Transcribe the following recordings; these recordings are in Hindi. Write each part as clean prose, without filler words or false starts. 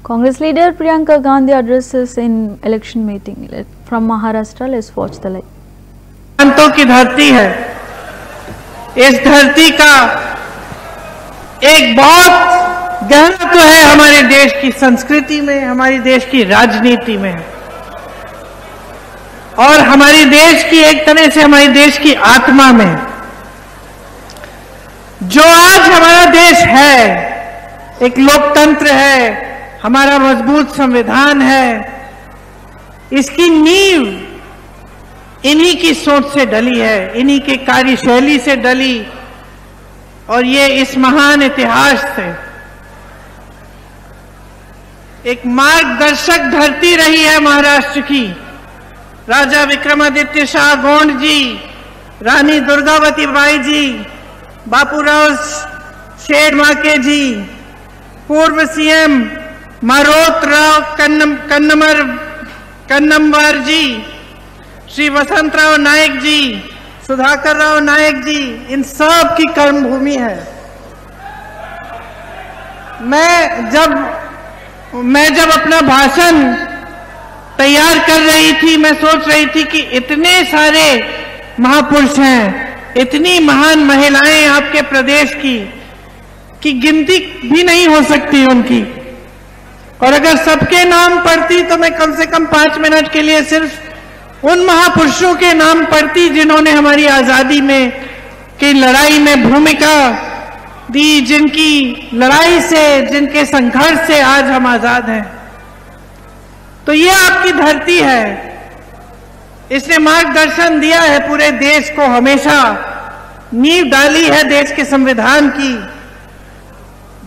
Congress leader Priyanka Gandhi addresses in election meeting from Maharashtra. Let's watch the live. प्रांतों की धरती है। इस धरती का एक बहुत गहरा तो है हमारे देश की संस्कृति में, हमारे देश की राजनीति में, और हमारी देश की एक तरह से हमारे देश की आत्मा में। जो आज हमारा देश है, एक लोकतंत्र है, हमारा मजबूत संविधान है, इसकी नींव इन्हीं की सोच से डली है, इन्हीं की कार्यशैली से डली, और ये इस महान इतिहास से एक मार्गदर्शक धरती रही है महाराष्ट्र की। राजा विक्रमादित्य शाह गोंड जी, रानी दुर्गावती बाई जी, बापूराव शेरमाके जी, पूर्व सीएम मारोतराव कन्नमवार जी, श्री वसंतराव नायक जी, सुधाकर राव नायक जी, इन सब की कर्मभूमि है। मैं जब अपना भाषण तैयार कर रही थी, मैं सोच रही थी कि इतने सारे महापुरुष हैं, इतनी महान महिलाएं आपके प्रदेश की गिनती भी नहीं हो सकती उनकी, और अगर सबके नाम पढ़ती तो मैं कम से कम 5 मिनट के लिए सिर्फ उन महापुरुषों के नाम पढ़ती जिन्होंने हमारी आजादी में की लड़ाई में भूमिका दी, जिनकी लड़ाई से, जिनके संघर्ष से आज हम आजाद हैं। तो ये आपकी धरती है, इसने मार्गदर्शन दिया है पूरे देश को, हमेशा नींव डाली है देश के संविधान की,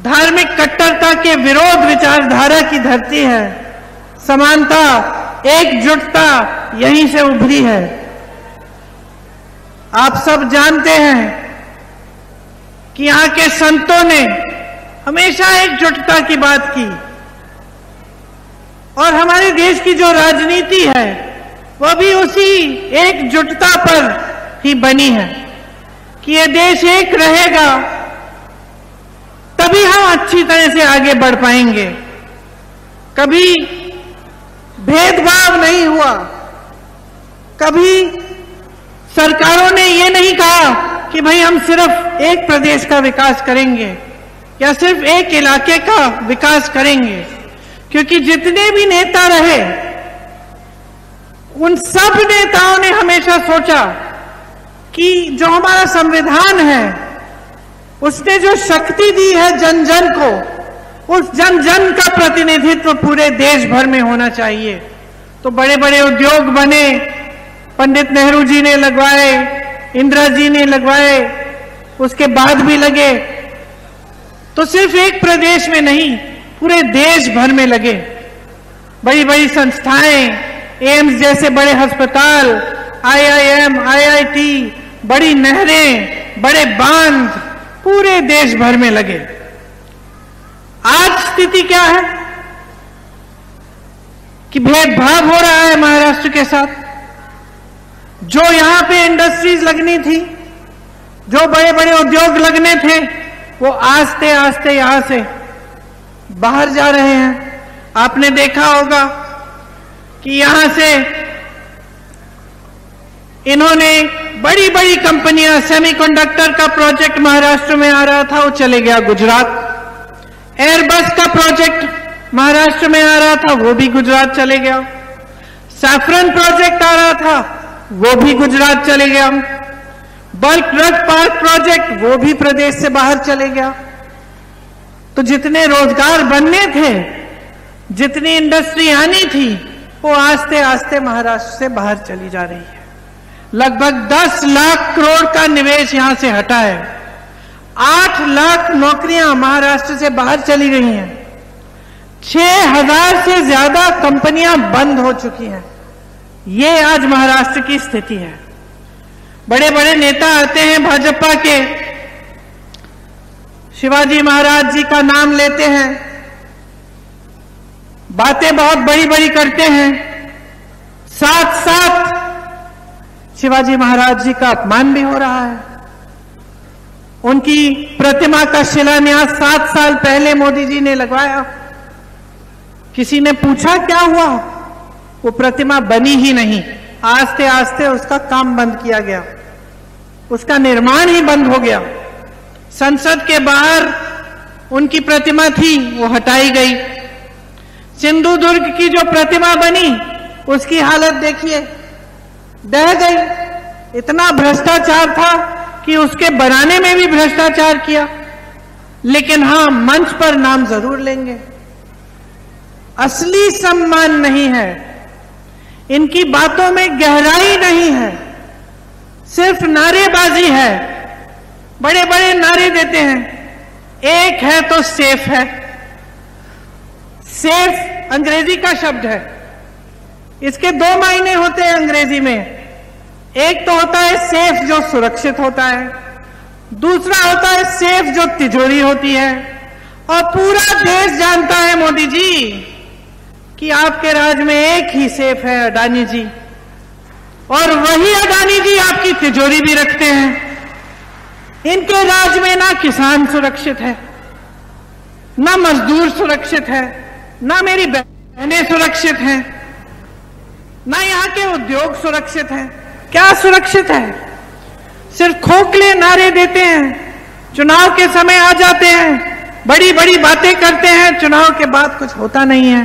धार्मिक कट्टरता के विरोध विचारधारा की धरती है, समानता, एकजुटता यहीं से उभरी है। आप सब जानते हैं कि यहां के संतों ने हमेशा एकजुटता की बात की, और हमारे देश की जो राजनीति है वह भी उसी एकजुटता पर ही बनी है कि ये देश एक रहेगा तभी हम अच्छी तरह से आगे बढ़ पाएंगे। कभी भेदभाव नहीं हुआ, कभी सरकारों ने ये नहीं कहा कि भाई हम सिर्फ एक प्रदेश का विकास करेंगे या सिर्फ एक इलाके का विकास करेंगे, क्योंकि जितने भी नेता रहे उन सब नेताओं ने हमेशा सोचा कि जो हमारा संविधान है उसने जो शक्ति दी है जन जन को, उस जन जन का प्रतिनिधित्व पूरे देश भर में होना चाहिए। तो बड़े बड़े उद्योग बने, पंडित नेहरू जी ने लगवाए, इंदिरा जी ने लगवाए, उसके बाद भी लगे, तो सिर्फ एक प्रदेश में नहीं पूरे देश भर में लगे। बड़ी बड़ी संस्थाएं, एम्स जैसे बड़े अस्पताल, IIM, IIT, बड़ी नहरें, बड़े बांध पूरे देश भर में लगे। आज स्थिति क्या है कि भेदभाव हो रहा है महाराष्ट्र के साथ। जो यहां पे इंडस्ट्रीज लगनी थी, जो बड़े बड़े उद्योग लगने थे, वो आस्ते आस्ते यहां से बाहर जा रहे हैं। आपने देखा होगा कि यहां से इन्होंने बड़ी बड़ी कंपनियां, सेमीकंडक्टर का प्रोजेक्ट महाराष्ट्र में आ रहा था, वो चले गया गुजरात। एयरबस का प्रोजेक्ट महाराष्ट्र में आ रहा था, वो भी गुजरात चले गया। सैफरन प्रोजेक्ट आ रहा था, वो भी गुजरात चले गया। बल्क ड्रग पार्क प्रोजेक्ट, वो भी प्रदेश से बाहर चले गया। तो जितने रोजगार बनने थे, जितनी इंडस्ट्री आनी थी, वो आस्ते आस्ते महाराष्ट्र से बाहर चली जा रही है। लगभग 10 लाख करोड़ का निवेश यहां से हटा है। 8 लाख नौकरियां महाराष्ट्र से बाहर चली गई हैं। 6000 से ज्यादा कंपनियां बंद हो चुकी हैं। ये आज महाराष्ट्र की स्थिति है। बड़े बड़े नेता आते हैं भाजपा के, शिवाजी महाराज जी का नाम लेते हैं, बातें बहुत बड़ी बड़ी करते हैं, साथ साथ शिवाजी महाराज जी का अपमान भी हो रहा है। उनकी प्रतिमा का शिलान्यास 7 साल पहले मोदी जी ने लगवाया। किसी ने पूछा क्या हुआ, वो प्रतिमा बनी ही नहीं। आस्ते आस्ते उसका काम बंद किया गया, उसका निर्माण ही बंद हो गया। संसद के बाहर उनकी प्रतिमा थी, वो हटाई गई। सिंधुदुर्ग की जो प्रतिमा बनी उसकी हालत देखिए, ढह गई। इतना भ्रष्टाचार था कि उसके बनाने में भी भ्रष्टाचार किया। लेकिन हां, मंच पर नाम जरूर लेंगे। असली सम्मान नहीं है, इनकी बातों में गहराई नहीं है, सिर्फ नारेबाजी है। बड़े बड़े नारे देते हैं। एक है तो सेफ है। सेफ अंग्रेजी का शब्द है, इसके दो मायने होते हैं अंग्रेजी में। एक तो होता है सेफ जो सुरक्षित होता है, दूसरा होता है सेफ जो तिजोरी होती है। और पूरा देश जानता है मोदी जी कि आपके राज में एक ही सेफ है, अडानी जी। और वही अडानी जी आपकी तिजोरी भी रखते हैं। इनके राज में ना किसान सुरक्षित है, ना मजदूर सुरक्षित है, ना मेरी बहनें सुरक्षित हैं, ना यहाँ के उद्योग सुरक्षित हैं। क्या सुरक्षित है? सिर्फ खोखले नारे देते हैं, चुनाव के समय आ जाते हैं, बड़ी बड़ी बातें करते हैं, चुनाव के बाद कुछ होता नहीं है।